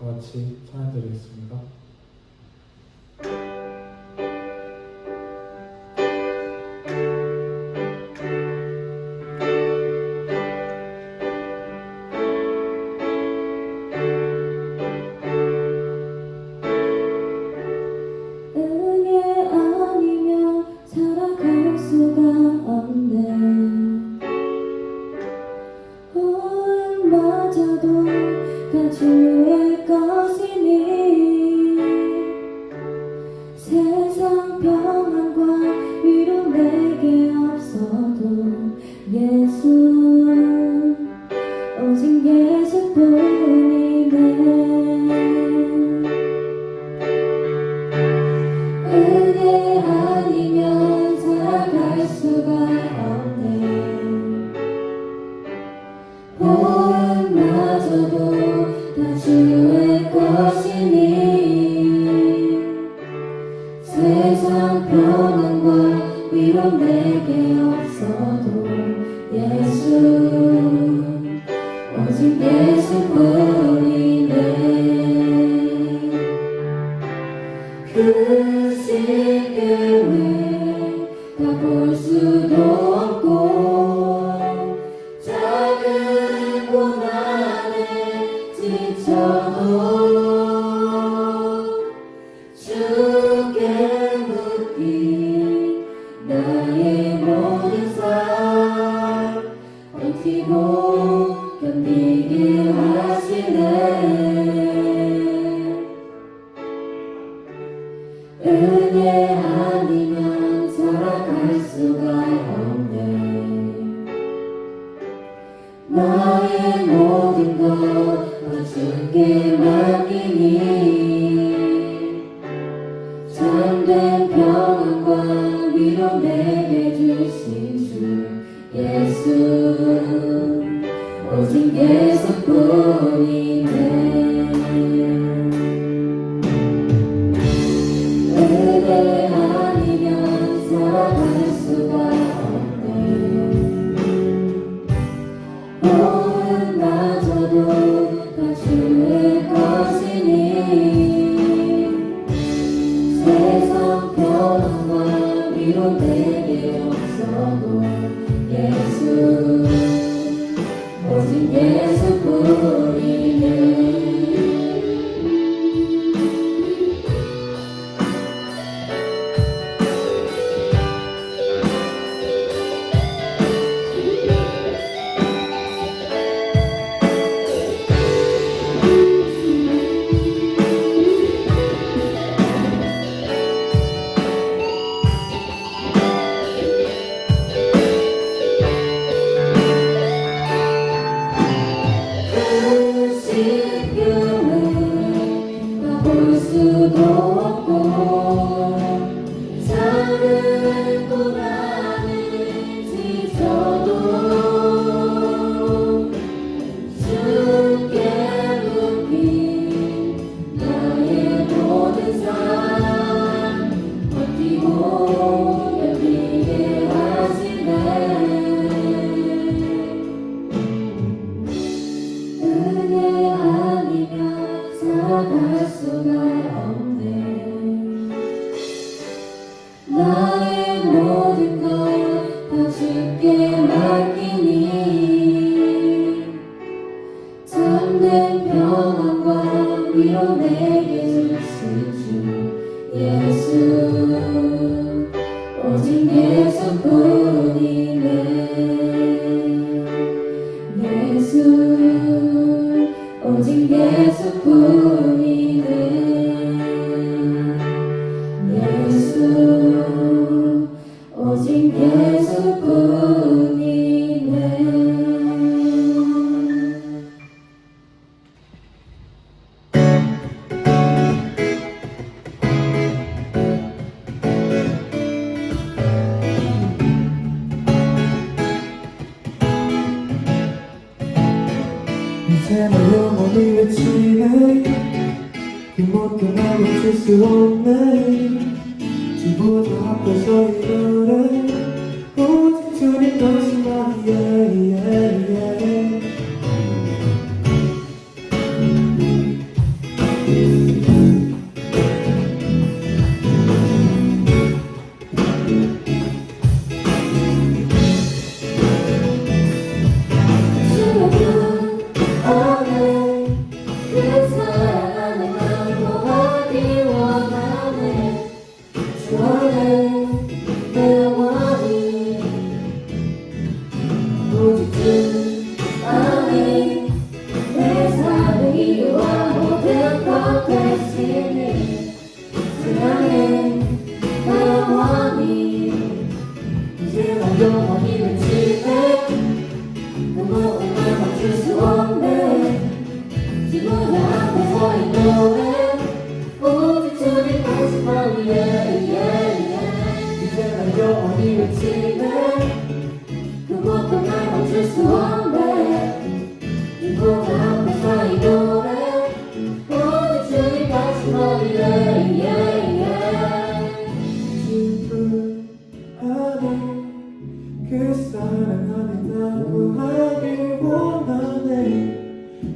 다 같이 찬양드리겠습니다. 주의 것이니 세상 평안과 위로 내게 없어도 예수 오직 예수뿐이네. 은혜 아니면 살아갈 수가 없네. 보은마저도 다 주의 것이니 세상 평안과 위로 내게 없어도 예수 오직 예수뿐이네. 그 시계에 다 볼 수도 없고 작은 고난에 지쳐도 주께 묻기 나의 모든 삶 버티고 견디게 하시네. 은혜 아니면 살아갈 수가 없네. 나의 모든 것 다 주께 맡기니 참된 평안과 위로 내게 주신 주 예수 오직 예수뿐이네. 은혜 아니면 살아갈 수가 없네. 보은마저도 다 주의 것이니 세상 평안과 위로 내게 없어도 예수 오직 예수뿐이네. 볼 수도 없고 작은 고난에 지쳐도 주께 묻기 나의 모든 삶 버티고 견디게 하시네. 은혜 아니면 살아갈 수가 없네. 나의 모든 것 다 주께 맡기니 참된 평안과 위로 내게 주신 주 예수 오직 예수뿐이네. 예수 오직 예수뿐이네. 예수 오직 예수뿐이네. 이제 날 영원히 외치네. 그 못도 날 멈출 수 없네. 지부자 앞에서 이 노래 오직 주님 것이만이야.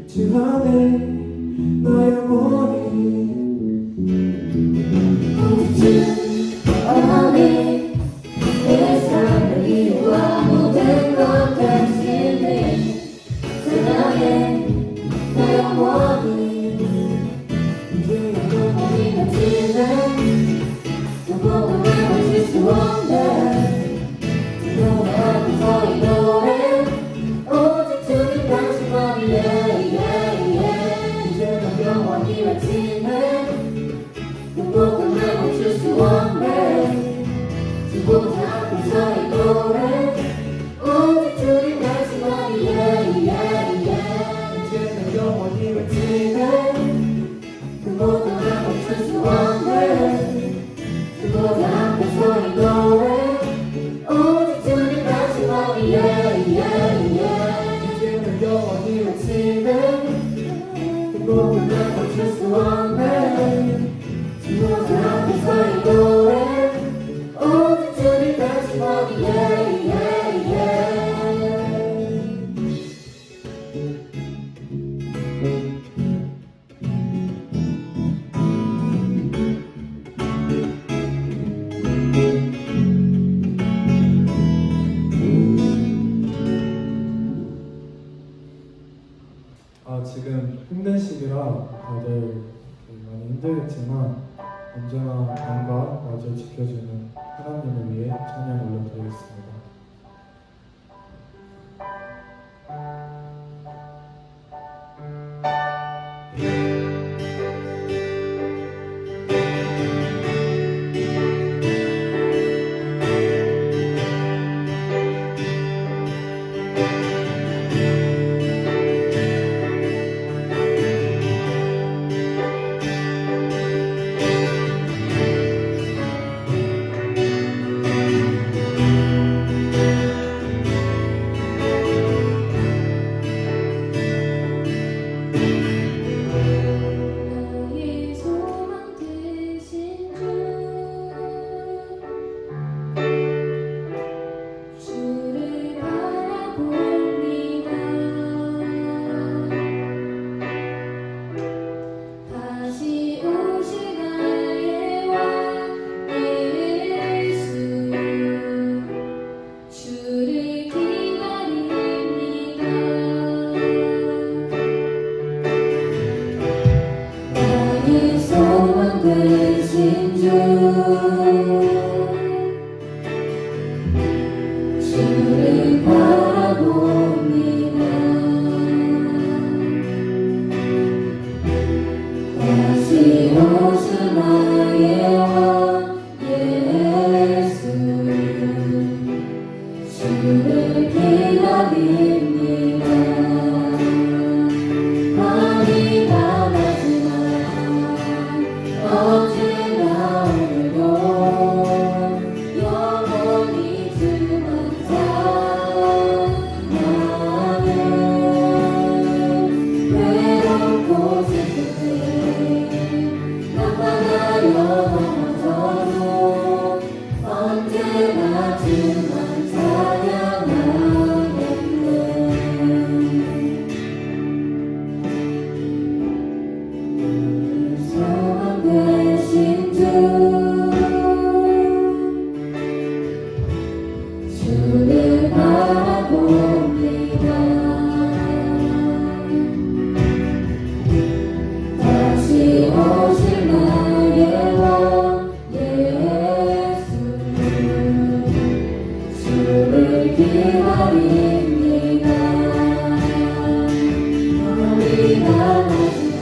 주하네 나 영원히 오직 주 안에 내 삶을 이루어 모든 것 당신이 사랑해 나 영원히 이제 영원히 같지는 누구도 외워질 수 없네 너무 앞에서 이 노래 오직 주님 당신만이야 이제 넌 영원히 외치네 누구도 외워질 수 없네 주보다 앞에서 이 노래 오직 주님 당신만이야 이제 난 영원히 외치네 누구도 외워질 수 없네 주보다 앞에서 이 노래 오직 주님 당신만이야 이제 난 영원히 외치네 누구도 외워질 수 없네 주보다 앞에서 이 노래 오직 주님 당신만이야 지금 힘든 시기라 다들 많이 힘들겠지만 언제나 밤과 낮을 지켜주는 하나님을 위해 찬양 올려드리겠습니다. 나의 소망 되신 주 주를 바라봅니다 다시 오실 나의 왕 예수 주를 기다립니다 나의 소망 되신 주 주를 바라봅니다 다시 오실 나의 왕 예수 주를 기다립니다 많이 남았지만 어제나 오늘도 영원히 주만 사랑하는 외롭고 슬플 때 나만하여 넘어져도 언제나 주만 찬양하겠네 소망 되신 주 주를 바라봅니다 다시 오실 나의 왕 예수 주를 기다립니다 멀리 가지만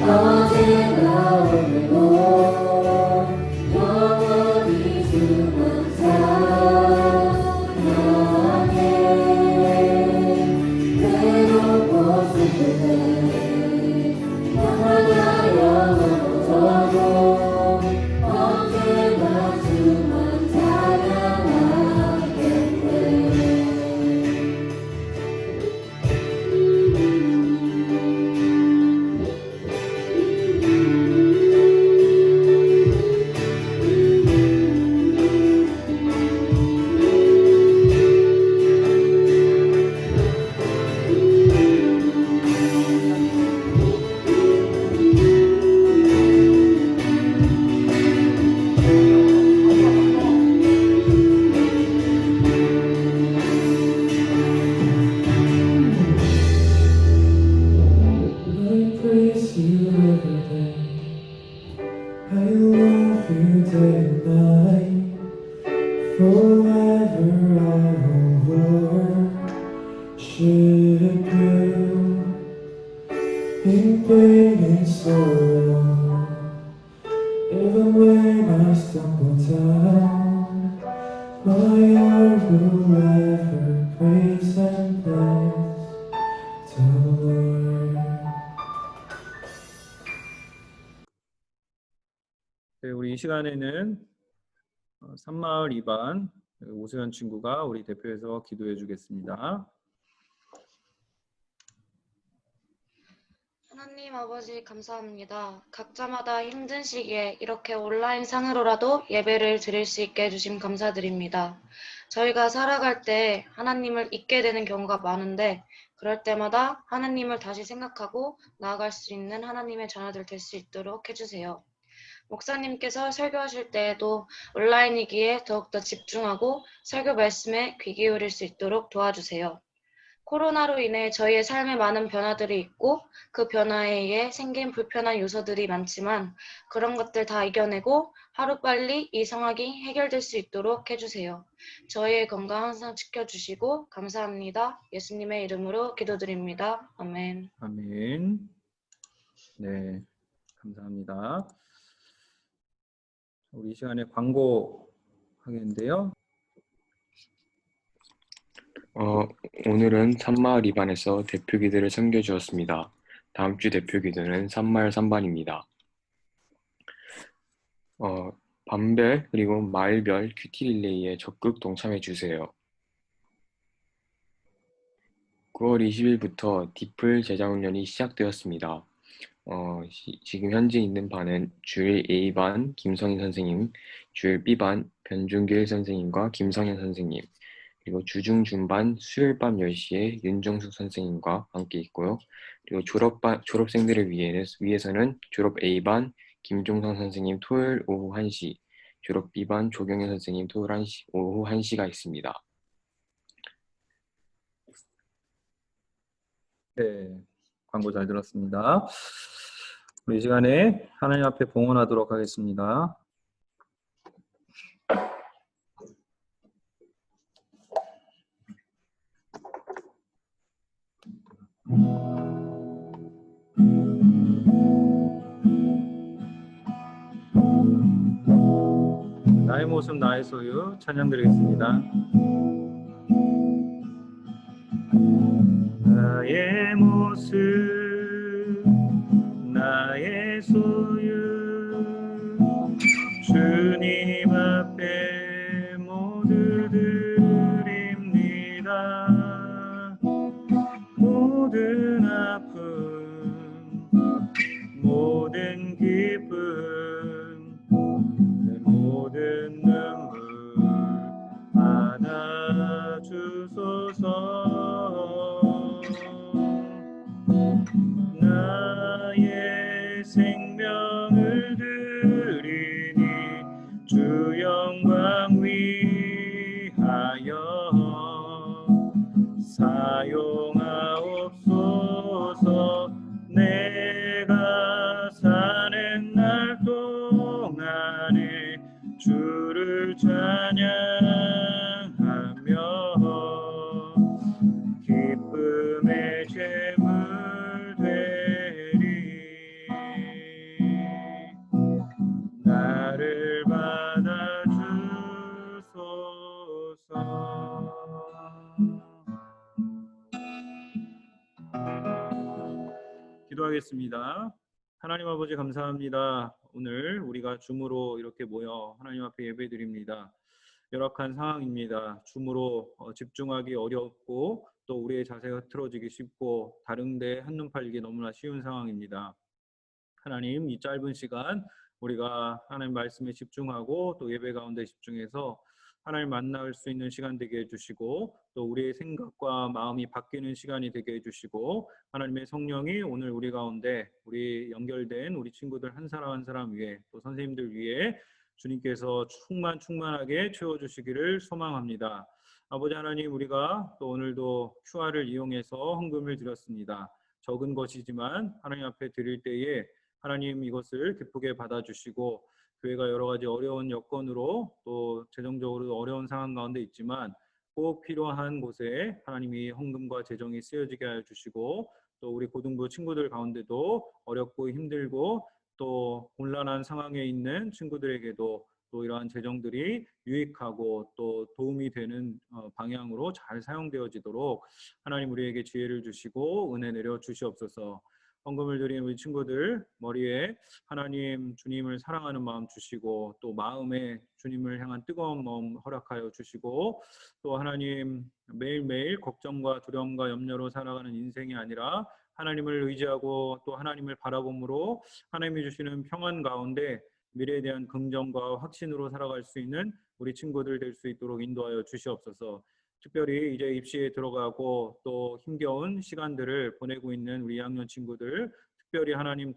어제나 오늘도 영원히 주만 사랑하네 외롭고 슬플 때 나만하여 넘어져도 언제나 주만 찬양하겠네 in pain and sorrow. Even when I stumble down, my heart will ever praise and bless the Lord. 네, 우리 이 시간에는 산마을 2반 오수연 친구가 우리 대표해서 기도해 주겠습니다. 하나님 아버지 감사합니다. 각자마다 힘든 시기에 이렇게 온라인 상으로라도 예배를 드릴 수 있게 해주심 감사드립니다. 저희가 살아갈 때 하나님을 잊게 되는 경우가 많은데 그럴 때마다 하나님을 다시 생각하고 나아갈 수 있는 하나님의 자녀들 될 수 있도록 해주세요. 목사님께서 설교하실 때에도 온라인이기에 더욱더 집중하고 설교 말씀에 귀 기울일 수 있도록 도와주세요. 코로나로 인해 저희의 삶에 많은 변화들이 있고 그 변화에 의해 생긴 불편한 요소들이 많지만 그런 것들 다 이겨내고 하루빨리 이 상황이 해결될 수 있도록 해주세요. 저희의 건강 항상 지켜주시고 감사합니다. 예수님의 이름으로 기도드립니다. 아멘. 아멘. 네, 감사합니다. 우리 이 시간에 광고 하겠는데요. 오늘은 산마을 2반에서 대표 기도를 섬겨주었습니다. 다음 주 대표 기도는 산마을 3반입니다. 반별 그리고 마을별 큐티 릴레이에 적극 동참해 주세요. 9월 20일부터 디플 제작 훈련이 시작되었습니다. 지금 현재 있는 반은 주일 A반 김성인 선생님, 주일 B반 변준길 선생님과 김성현 선생님, 그리고 주중 중반 수요일 밤 10시에 윤정숙 선생님과 함께 있고요. 그리고 졸업생들을 위해서는 졸업 A반 김종성 선생님 토요일 오후 1시, 졸업 B반 조경현 선생님 토요일 오후 1시가 있습니다. 네, 광고 잘 들었습니다. 우리 이 시간에 하나님 앞에 봉헌하도록 하겠습니다. 나의 모습 나의 소유 찬양 드리겠습니다. 나의 모습 나의 소유 주님 앞에 모두 드립니다. 모든 아픔 모든 기쁨 내 모든 눈물 안아주소서. 나의 생명을 드리니 주 영광 위하여 사용하옵소서. 내가 사는 날 동안에 주를 찬양하며 기쁨의 제물 되리. 나를 받아주소서. 기도하겠습니다. 하나님 아버지 감사합니다. 오늘 우리가 줌으로 이렇게 모여 하나님 앞에 예배드립니다. 열악한 상황입니다. 줌으로 집중하기 어렵고 또 우리의 자세가 틀어지기 쉽고 다른 데 한눈 팔기 너무나 쉬운 상황입니다. 하나님 이 짧은 시간 우리가 하나님 말씀에 집중하고 또 예배 가운데 집중해서 하나님 만날 수 있는 시간 되게 해주시고 또 우리의 생각과 마음이 바뀌는 시간이 되게 해주시고 하나님의 성령이 오늘 우리 가운데 우리 연결된 우리 친구들 한 사람 한 사람 위에 또 선생님들 위에 주님께서 충만하게 채워주시기를 소망합니다. 아버지 하나님 우리가 또 오늘도 QR을 이용해서 헌금을 드렸습니다. 적은 것이지만 하나님 앞에 드릴 때에 하나님 이것을 기쁘게 받아주시고 교회가 여러 가지 어려운 여건으로 또 재정적으로 어려운 상황 가운데 있지만 꼭 필요한 곳에 하나님이 헌금과 재정이 쓰여지게 하여 주시고 또 우리 고등부 친구들 가운데도 어렵고 힘들고 또 곤란한 상황에 있는 친구들에게도 또 이러한 재정들이 유익하고 또 도움이 되는 방향으로 잘 사용되어지도록 하나님 우리에게 지혜를 주시고 은혜 내려 주시옵소서. 헌금을 드린 우리 친구들 머리에 하나님 주님을 사랑하는 마음 주시고 또 마음에 주님을 향한 뜨거운 마음 허락하여 주시고 또 하나님 매일매일 걱정과 두려움과 염려로 살아가는 인생이 아니라 하나님을 의지하고 또 하나님을 바라봄으로 하나님이 주시는 평안 가운데 미래에 대한 긍정과 확신으로 살아갈 수 있는 우리 친구들 될 수 있도록 인도하여 주시옵소서. 특별히 이제 입시에 들어가고 또 힘겨운 시간들을 보내고 있는 우리 2학년 친구들 특별히 하나님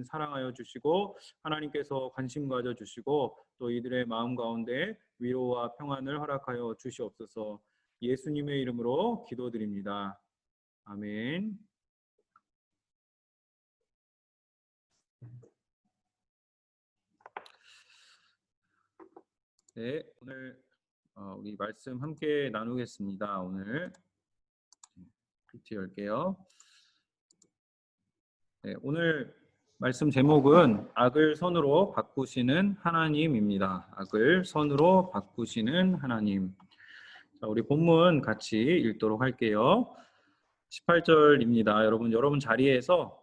사랑하여 주시고 하나님께서 관심 가져 주시고 또 이들의 마음 가운데 위로와 평안을 허락하여 주시옵소서. 예수님의 이름으로 기도드립니다. 아멘. 네, 오늘 우리 말씀 함께 나누겠습니다. 오늘 PT 열게요. 네, 오늘 말씀 제목은 악을 선으로 바꾸시는 하나님입니다. 악을 선으로 바꾸시는 하나님. 자, 우리 본문 같이 읽도록 할게요. 18절입니다. 여러분 자리에서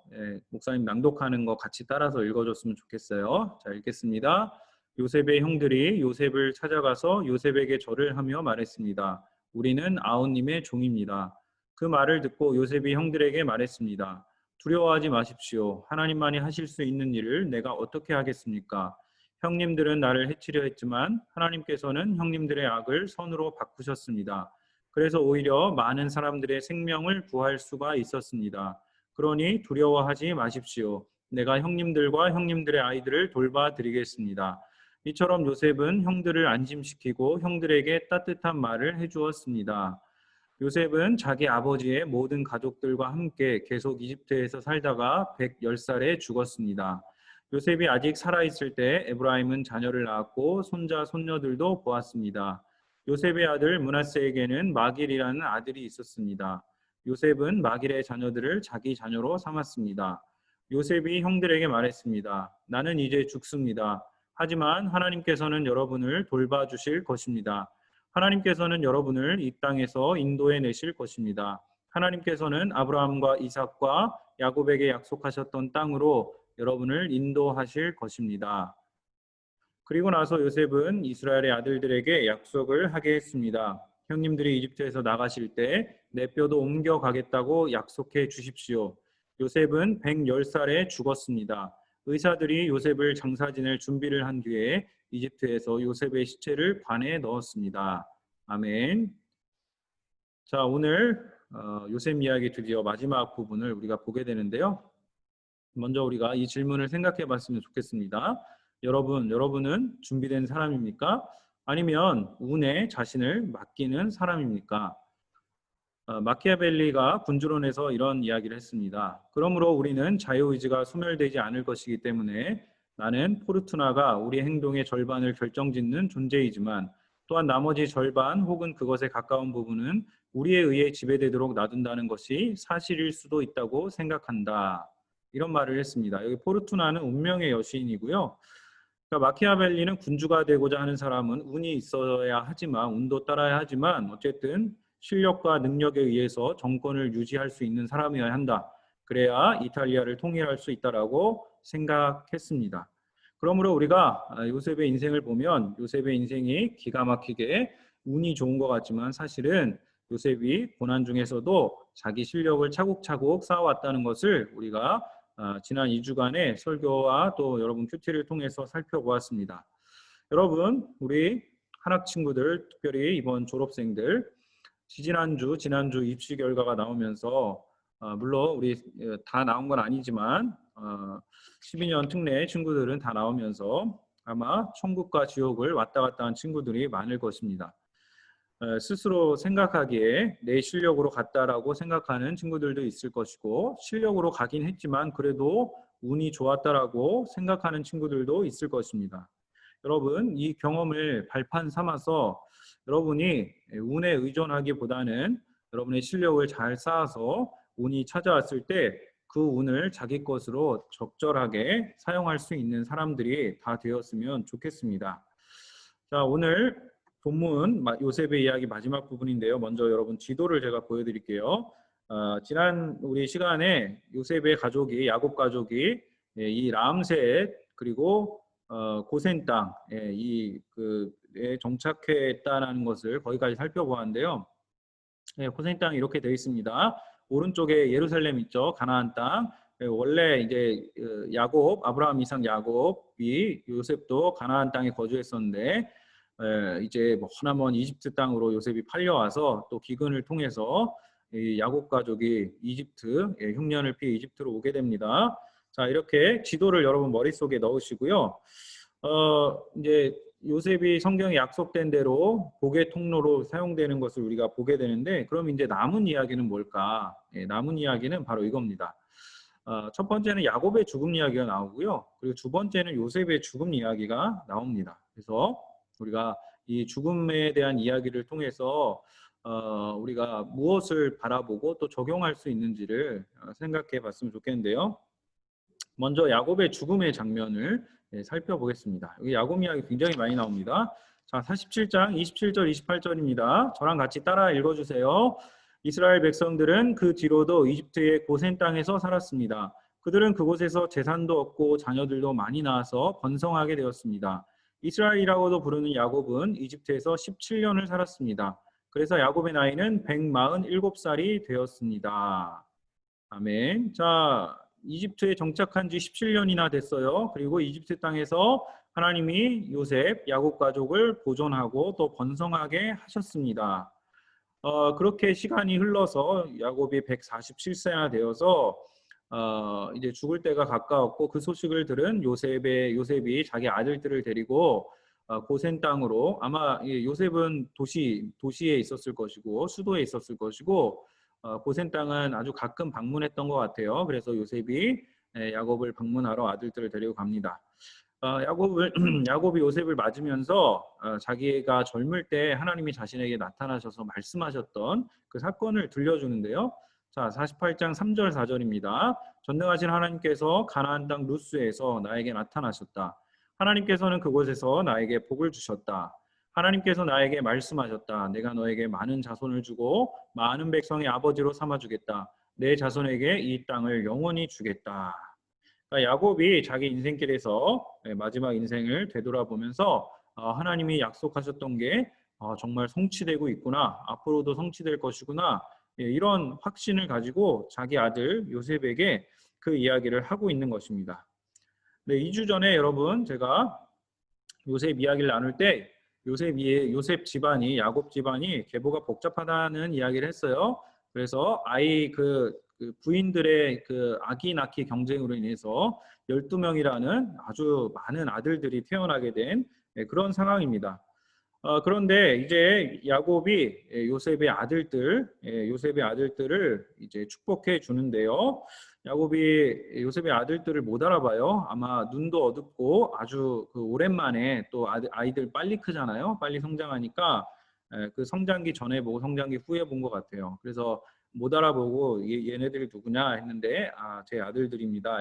목사님 낭독하는 거 같이 따라서 읽어줬으면 좋겠어요. 자, 읽겠습니다. 요셉의 형들이 요셉을 찾아가서 요셉에게 절을 하며 말했습니다. 우리는 아우님의 종입니다. 그 말을 듣고 요셉이 형들에게 말했습니다. 두려워하지 마십시오. 하나님만이 하실 수 있는 일을 내가 어떻게 하겠습니까? 형님들은 나를 해치려 했지만 하나님께서는 형님들의 악을 선으로 바꾸셨습니다. 그래서 오히려 많은 사람들의 생명을 구할 수가 있었습니다. 그러니 두려워하지 마십시오. 내가 형님들과 형님들의 아이들을 돌봐드리겠습니다. 이처럼 요셉은 형들을 안심시키고 형들에게 따뜻한 말을 해주었습니다. 요셉은 자기 아버지의 모든 가족들과 함께 계속 이집트에서 살다가 110살에 죽었습니다. 요셉이 아직 살아있을 때 에브라임은 자녀를 낳았고 손자, 손녀들도 보았습니다. 요셉의 아들 므낫세에게는 마길이라는 아들이 있었습니다. 요셉은 마길의 자녀들을 자기 자녀로 삼았습니다. 요셉이 형들에게 말했습니다. 나는 이제 죽습니다. 하지만 하나님께서는 여러분을 돌봐주실 것입니다. 하나님께서는 여러분을 이 땅에서 인도해 내실 것입니다. 하나님께서는 아브라함과 이삭과 야곱에게 약속하셨던 땅으로 여러분을 인도하실 것입니다. 그리고 나서 요셉은 이스라엘의 아들들에게 약속을 하게 했습니다. 형님들이 이집트에서 나가실 때 내 뼈도 옮겨가겠다고 약속해 주십시오. 요셉은 110살에 죽었습니다. 의사들이 요셉을 장사 지낼 준비를 한 뒤에 이집트에서 요셉의 시체를 관에 넣었습니다. 아멘. 자, 오늘 요셉 이야기 드디어 마지막 부분을 우리가 보게 되는데요. 먼저 우리가 이 질문을 생각해 봤으면 좋겠습니다. 여러분은 준비된 사람입니까? 아니면 운에 자신을 맡기는 사람입니까? 마키아벨리가 군주론에서 이런 이야기를 했습니다. 그러므로 우리는 자유의지가 소멸되지 않을 것이기 때문에 나는 포르투나가 우리 행동의 절반을 결정짓는 존재이지만 또한 나머지 절반 혹은 그것에 가까운 부분은 우리에 의해 지배되도록 놔둔다는 것이 사실일 수도 있다고 생각한다. 이런 말을 했습니다. 여기 포르투나는 운명의 여신이고요. 그러니까 마키아벨리는 군주가 되고자 하는 사람은 운이 있어야 하지만 운도 따라야 하지만 어쨌든 실력과 능력에 의해서 정권을 유지할 수 있는 사람이어야 한다. 그래야 이탈리아를 통일할 수 있다라고 생각했습니다. 그러므로 우리가 요셉의 인생을 보면 요셉의 인생이 기가 막히게 운이 좋은 것 같지만 사실은 요셉이 고난 중에서도 자기 실력을 차곡차곡 쌓아왔다는 것을 우리가 지난 2주간의 설교와 또 여러분 큐티를 통해서 살펴보았습니다. 여러분, 우리 한학 친구들, 특별히 이번 졸업생들 지난주 입시 결과가 나오면서 물론 우리 다 나온 건 아니지만 12년 특례 친구들은 다 나오면서 아마 천국과 지옥을 왔다 갔다 한 친구들이 많을 것입니다. 스스로 생각하기에 내 실력으로 갔다라고 생각하는 친구들도 있을 것이고 실력으로 가긴 했지만 그래도 운이 좋았다라고 생각하는 친구들도 있을 것입니다. 여러분, 이 경험을 발판 삼아서 여러분이 운에 의존하기보다는 여러분의 실력을 잘 쌓아서 운이 찾아왔을 때 그 운을 자기 것으로 적절하게 사용할 수 있는 사람들이 다 되었으면 좋겠습니다. 자, 오늘 본문 요셉의 이야기 마지막 부분인데요. 먼저 여러분 지도를 제가 보여드릴게요. 지난 우리 시간에 요셉의 가족이 야곱 가족이 이 람셋 그리고 고센 땅 에 정착했다는 것을 거기까지 살펴보았는데요. 고센 땅이 이렇게 되어 있습니다. 오른쪽에 예루살렘 있죠. 가나안 땅. 원래 이제 야곱, 아브라함, 이삭, 야곱이 요셉도 가나안 땅에 거주했었는데 이제 머나먼 이집트 땅으로 요셉이 팔려와서 또 기근을 통해서 이 야곱 가족이 이집트 흉년을 피해 이집트로 오게 됩니다. 자, 이렇게 지도를 여러분 머릿속에 넣으시고요. 이제 요셉이 성경에 약속된 대로 복의 통로로 사용되는 것을 우리가 보게 되는데, 그럼 이제 남은 이야기는 뭘까? 남은 이야기는 바로 이겁니다. 첫 번째는 야곱의 죽음 이야기가 나오고요. 그리고 두 번째는 요셉의 죽음 이야기가 나옵니다. 그래서 우리가 이 죽음에 대한 이야기를 통해서 우리가 무엇을 바라보고 또 적용할 수 있는지를 생각해 봤으면 좋겠는데요. 먼저 야곱의 죽음의 장면을 살펴보겠습니다. 여기 야곱 이야기 굉장히 많이 나옵니다. 자, 47장 27절 28절입니다. 저랑 같이 따라 읽어주세요. 이스라엘 백성들은 그 뒤로도 이집트의 고센 땅에서 살았습니다. 그들은 그곳에서 재산도 얻고 자녀들도 많이 낳아서 번성하게 되었습니다. 이스라엘이라고도 부르는 야곱은 이집트에서 17년을 살았습니다. 그래서 야곱의 나이는 147살이 되었습니다. 아멘. 자, 이집트에 정착한 지 17년이나 됐어요. 그리고 이집트 땅에서 하나님이 요셉, 야곱 가족을 보존하고 또 번성하게 하셨습니다. 그렇게 시간이 흘러서 야곱이 147세나 되어서 이제 죽을 때가 가까웠고, 그 소식을 들은 요셉이 자기 아들들을 데리고 고센 땅으로, 아마 요셉은 도시에 있었을 것이고 수도에 있었을 것이고, 고센 땅은 아주 가끔 방문했던 것 같아요. 그래서 요셉이 야곱을 방문하러 아들들을 데리고 갑니다. 야곱이 요셉을 맞으면서 자기가 젊을 때 하나님이 자신에게 나타나셔서 말씀하셨던 그 사건을 들려주는데요. 자, 48장 3절 4절입니다. 전능하신 하나님께서 가나안 땅 루스에서 나에게 나타나셨다. 하나님께서는 그곳에서 나에게 복을 주셨다. 하나님께서 나에게 말씀하셨다. 내가 너에게 많은 자손을 주고 많은 백성의 아버지로 삼아주겠다. 내 자손에게 이 땅을 영원히 주겠다. 그러니까 야곱이 자기 인생길에서 마지막 인생을 되돌아보면서 하나님이 약속하셨던 게 정말 성취되고 있구나, 앞으로도 성취될 것이구나, 이런 확신을 가지고 자기 아들 요셉에게 그 이야기를 하고 있는 것입니다. 네, 2주 전에 여러분 제가 요셉 이야기를 나눌 때 요셉 집안이, 야곱 집안이 계보가 복잡하다는 이야기를 했어요. 그래서 그 부인들의 그 아기 낳기 경쟁으로 인해서 12명이라는 아주 많은 아들들이 태어나게 된 그런 상황입니다. 그런데 이제 야곱이 요셉의 아들들을 이제 축복해 주는데요. 야곱이 요셉의 아들들을 못 알아봐요. 아마 눈도 어둡고 아주 오랜만에 또 아이들 빨리 크잖아요. 빨리 성장하니까 그 성장기 전에 보고 성장기 후에 본 것 같아요. 그래서 못 알아보고 얘네들이 누구냐 했는데 제 아들들입니다.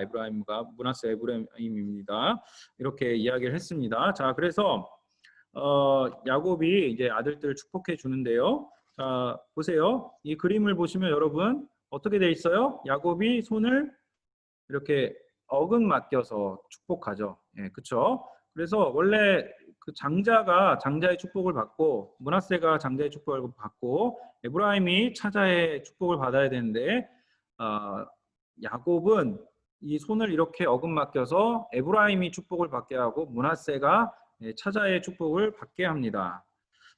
므낫세 에브라임입니다. 이렇게 이야기를 했습니다. 자, 그래서 야곱이 이제 아들들을 축복해 주는데요. 자, 보세요. 이 그림을 보시면 여러분 어떻게 돼 있어요? 야곱이 손을 이렇게 어긋맞겨서 축복하죠. 예, 그렇죠? 그래서 원래 그 장자의 축복을 받고, 므낫세가 장자의 축복을 받고 에브라임이 차자의 축복을 받아야 되는데 야곱은 이 손을 이렇게 어긋맞겨서 에브라임이 축복을 받게 하고 므낫세가 차자의 축복을 받게 합니다.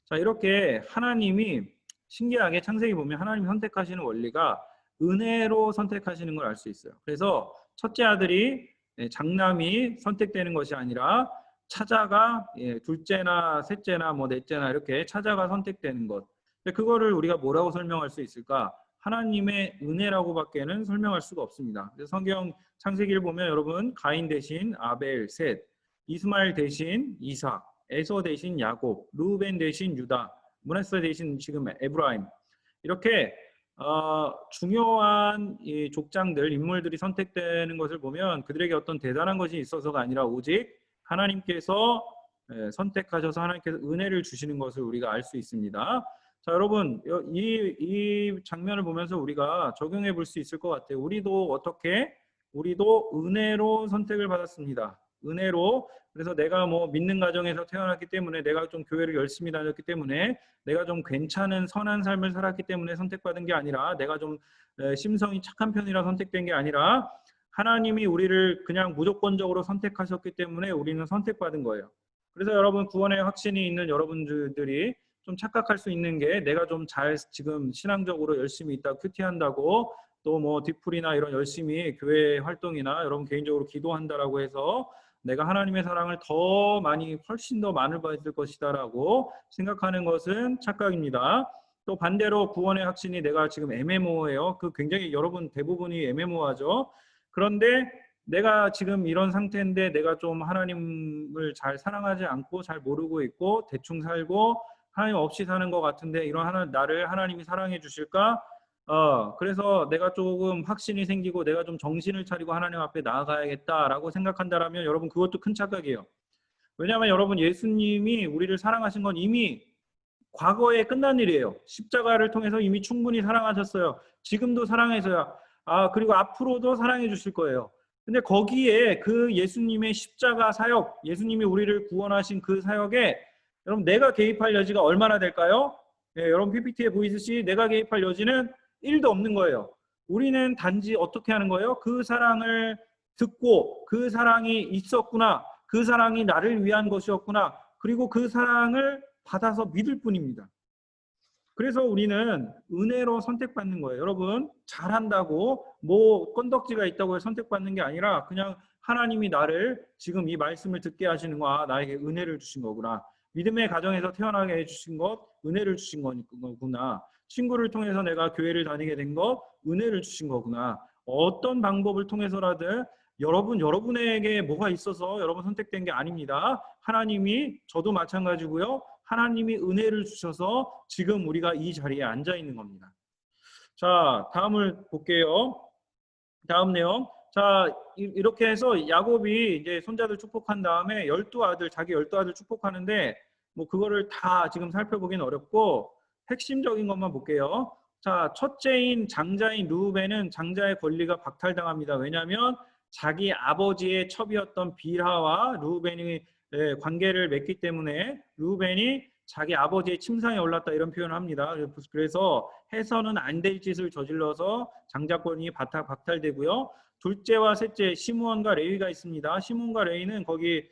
자, 이렇게 하나님이 신기하게 창세기 보면 하나님이 선택하시는 원리가 은혜로 선택하시는 걸 알 수 있어요. 그래서 첫째 아들이 장남이 선택되는 것이 아니라 차자가 둘째나 셋째나 넷째나 이렇게 차자가 선택되는 것. 그거를 우리가 뭐라고 설명할 수 있을까? 하나님의 은혜라고밖에는 설명할 수가 없습니다. 그래서 성경 창세기를 보면 여러분 가인 대신 아벨, 셋, 이스마엘 대신 이삭, 에서 대신 야곱, 르우벤 대신 유다, 므낫세 대신 지금 에브라임, 이렇게 중요한 이 족장들, 인물들이 선택되는 것을 보면 그들에게 어떤 대단한 것이 있어서가 아니라 오직 하나님께서 선택하셔서 하나님께서 은혜를 주시는 것을 우리가 알 수 있습니다. 자, 여러분, 이 장면을 보면서 우리가 적용해 볼 수 있을 것 같아요. 우리도 은혜로 선택을 받았습니다. 은혜로. 그래서 내가 뭐 믿는 가정에서 태어났기 때문에, 내가 좀 교회를 열심히 다녔기 때문에, 내가 좀 괜찮은 선한 삶을 살았기 때문에 선택받은 게 아니라, 내가 좀 심성이 착한 편이라 선택된 게 아니라, 하나님이 우리를 그냥 무조건적으로 선택하셨기 때문에 우리는 선택받은 거예요. 그래서 여러분, 구원의 확신이 있는 여러분들이 좀 착각할 수 있는 게, 내가 좀 잘 지금 신앙적으로 열심히 있다고 큐티한다고, 또 뭐 디플이나 이런 열심히 교회 활동이나 여러분 개인적으로 기도한다라고 해서 내가 하나님의 사랑을 더 많이, 훨씬 더 많이 받을 것이다라고 생각하는 것은 착각입니다. 또 반대로 구원의 확신이 내가 지금 MMO예요. 그 굉장히 여러분 대부분이 MMO하죠. 그런데 내가 지금 이런 상태인데 내가 좀 하나님을 잘 사랑하지 않고 잘 모르고 있고 대충 살고 하나님 없이 사는 것 같은데, 이런 나를 하나님이 사랑해 주실까? 그래서 내가 조금 확신이 생기고 내가 좀 정신을 차리고 하나님 앞에 나아가야겠다라고 생각한다라면 여러분, 그것도 큰 착각이에요. 왜냐하면 여러분, 예수님이 우리를 사랑하신 건 이미 과거에 끝난 일이에요. 십자가를 통해서 이미 충분히 사랑하셨어요. 지금도 사랑해서요. 그리고 앞으로도 사랑해 주실 거예요. 근데 거기에 그 예수님의 십자가 사역, 예수님이 우리를 구원하신 그 사역에 여러분, 내가 개입할 여지가 얼마나 될까요? 여러분 PPT에 보이듯이 내가 개입할 여지는 1도 없는 거예요. 우리는 단지 어떻게 하는 거예요? 그 사랑을 듣고 그 사랑이 있었구나, 그 사랑이 나를 위한 것이었구나, 그리고 그 사랑을 받아서 믿을 뿐입니다. 그래서 우리는 은혜로 선택받는 거예요. 여러분, 잘한다고 뭐 건덕지가 있다고 해서 선택받는 게 아니라 그냥 하나님이 나를 지금 이 말씀을 듣게 하시는 거, 나에게 은혜를 주신 거구나. 믿음의 가정에서 태어나게 해주신 것, 은혜를 주신 거구나. 친구를 통해서 내가 교회를 다니게 된 것, 은혜를 주신 거구나. 어떤 방법을 통해서라든 여러분에게 뭐가 있어서 여러분 선택된 게 아닙니다. 하나님이, 저도 마찬가지고요. 하나님이 은혜를 주셔서 지금 우리가 이 자리에 앉아 있는 겁니다. 자, 다음을 볼게요. 다음 내용. 자, 이렇게 해서 야곱이 이제 손자들 축복한 다음에 자기 12아들 축복하는데, 뭐 그거를 다 지금 살펴보기는 어렵고 핵심적인 것만 볼게요. 자, 첫째인 장자인 르우벤은 장자의 권리가 박탈당합니다. 왜냐하면 자기 아버지의 첩이었던 빌하와 르우벤이 관계를 맺기 때문에 르우벤이 자기 아버지의 침상에 올랐다, 이런 표현을 합니다. 그래서 해서는 안 될 짓을 저질러서 장자권이 박탈되고요. 둘째와 셋째 시므온과 레위가 있습니다. 시므온과 레위는 거기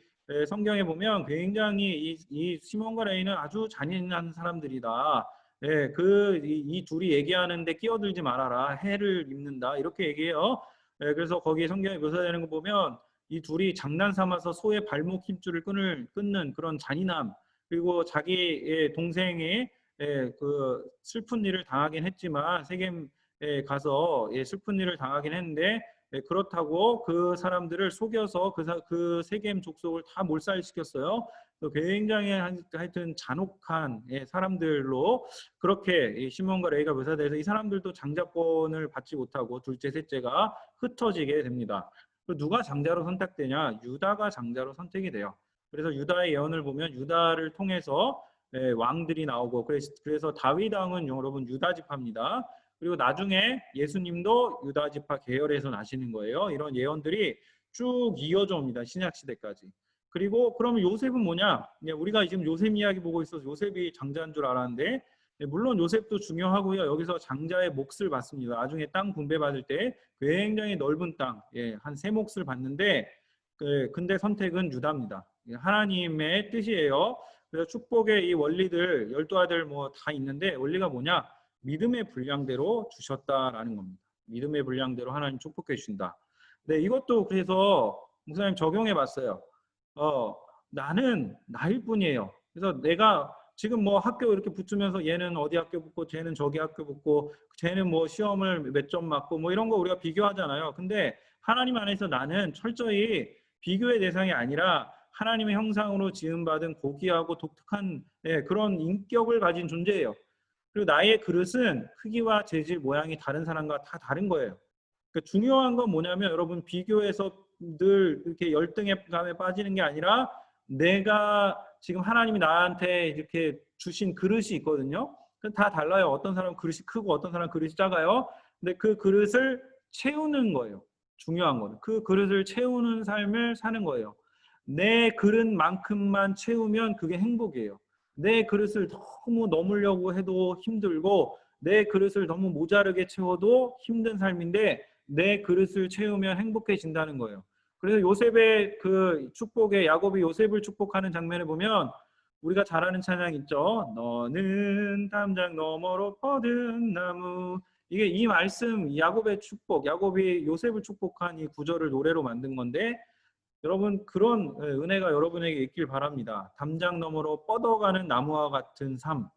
성경에 보면 굉장히 이 시므온과 레위는 아주 잔인한 사람들이다. 이 둘이 얘기하는데 끼어들지 말아라. 해를 입는다. 이렇게 얘기해요. 그래서 거기 성경에 묘사되는 거 보면 이 둘이 장난 삼아서 소의 발목 힘줄을 끊는 그런 잔인함, 그리고 자기의 동생이 그 슬픈 일을 당하긴 했지만, 세겜에 가서 슬픈 일을 당하긴 했는데, 그렇다고 그 사람들을 속여서 그 세겜 족속을 다 몰살시켰어요. 굉장히 하여튼 잔혹한 사람들로 그렇게 시몬과 레위가 묘사돼서 이 사람들도 장자권을 받지 못하고 둘째, 셋째가 흩어지게 됩니다. 누가 장자로 선택되냐? 유다가 장자로 선택이 돼요. 그래서 유다의 예언을 보면 유다를 통해서 왕들이 나오고, 그래서 다윗 왕은 여러분 유다 지파입니다. 그리고 나중에 예수님도 유다 지파 계열에서 나시는 거예요. 이런 예언들이 쭉 이어져 옵니다. 신약 시대까지. 그리고 그러면 요셉은 뭐냐? 우리가 지금 요셉 이야기 보고 있어서 요셉이 장자인 줄 알았는데, 물론 요셉도 중요하고요. 여기서 장자의 몫을 받습니다. 나중에 땅 분배받을 때 굉장히 넓은 땅, 한 3몫을 받는데, 근데 선택은 유다입니다. 하나님의 뜻이에요. 그래서 축복의 이 원리들, 12아들 뭐 다 있는데, 원리가 뭐냐? 믿음의 분량대로 주셨다라는 겁니다. 믿음의 분량대로 하나님 축복해 주신다. 네, 이것도 그래서 목사님 적용해 봤어요. 나는 나일 뿐이에요. 그래서 내가 지금 뭐 학교 이렇게 붙으면서 얘는 어디 학교 붙고 쟤는 저기 학교 붙고 쟤는 뭐 시험을 몇 점 맞고 뭐 이런 거 우리가 비교하잖아요. 근데 하나님 안에서 나는 철저히 비교의 대상이 아니라 하나님의 형상으로 지음받은 고귀하고 독특한 그런 인격을 가진 존재예요. 그리고 나의 그릇은 크기와 재질, 모양이 다른 사람과 다 다른 거예요. 그러니까 중요한 건 뭐냐면 여러분 비교해서 늘 이렇게 열등감에 빠지는 게 아니라 내가 지금 하나님이 나한테 이렇게 주신 그릇이 있거든요. 다 달라요. 어떤 사람은 그릇이 크고 어떤 사람은 그릇이 작아요. 근데 그 그릇을 채우는 거예요. 중요한 거는 그 그릇을 채우는 삶을 사는 거예요. 내 그릇만큼만 채우면 그게 행복이에요. 내 그릇을 너무 넘으려고 해도 힘들고 내 그릇을 너무 모자르게 채워도 힘든 삶인데 내 그릇을 채우면 행복해진다는 거예요. 그래서 요셉의 그 축복에 야곱이 요셉을 축복하는 장면을 보면 우리가 잘 아는 찬양 있죠. 너는 담장 너머로 뻗은 나무. 이게 이 말씀 야곱의 축복, 야곱이 요셉을 축복한 이 구절을 노래로 만든 건데 여러분 그런 은혜가 여러분에게 있길 바랍니다. 담장 너머로 뻗어가는 나무와 같은 삶.